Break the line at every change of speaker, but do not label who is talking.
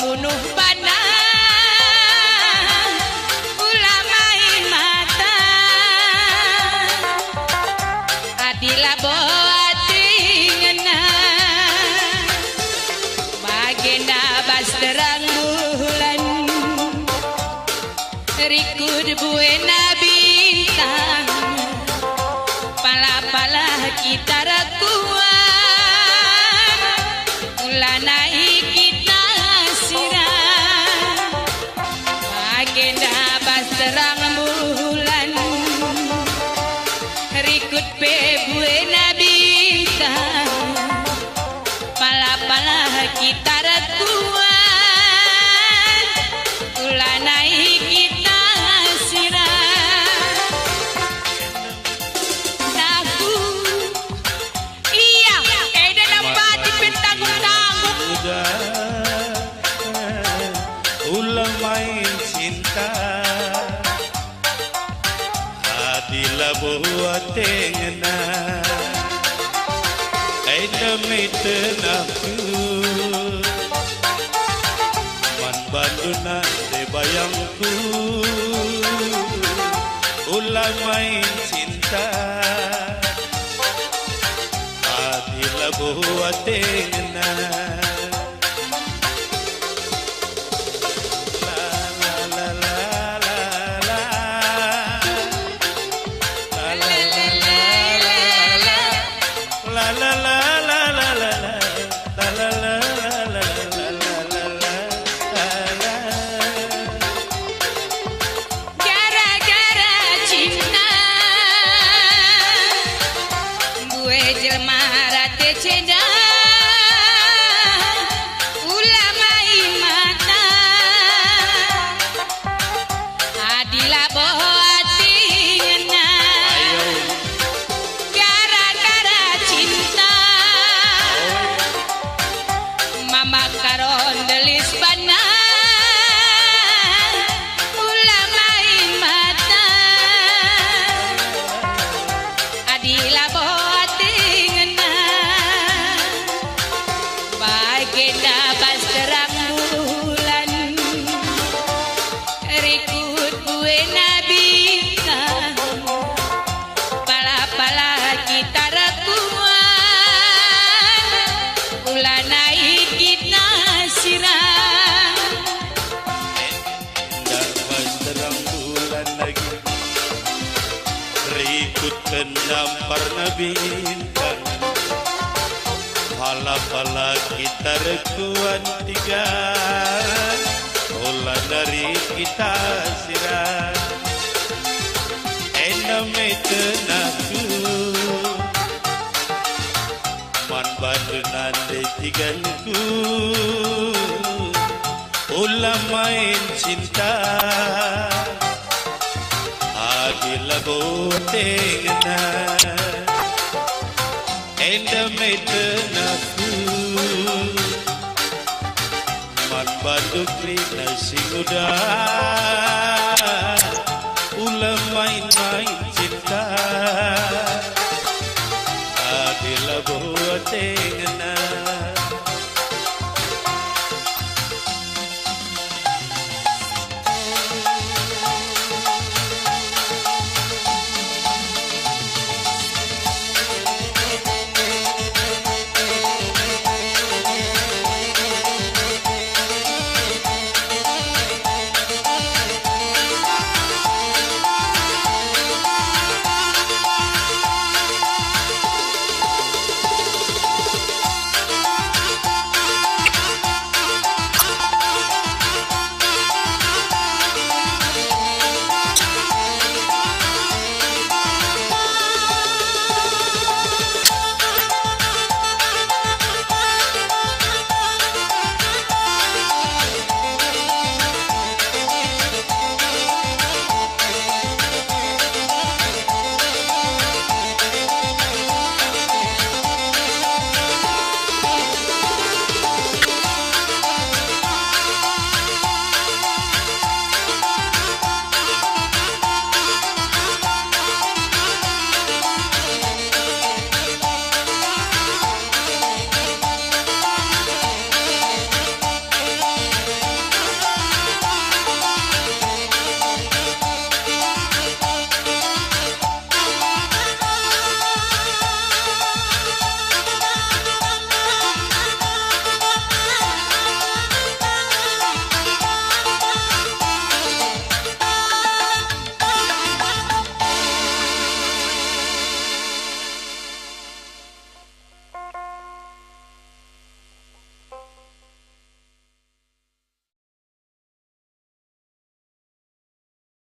munuh bana ulama mata adila boatingna bagenda bas terang bulan rikud buena bintang pala-pala kita rakuan ulanai kita sirah bagenda bas terang bulan rikut pe buena bintang pala-pala kita rakuan ulanai kita
main cinta adila buat tengena demi tenaku man banduna de bayangku ulang main cinta adila buat tengena Parna bintang pala-pala kita rekuan tiga olah dari kita sirah endame tenaku man bandunan de tiganku olah main cinta adila botengna endame tenaku man banduk rina singuda ulah main-main cinta adila botengna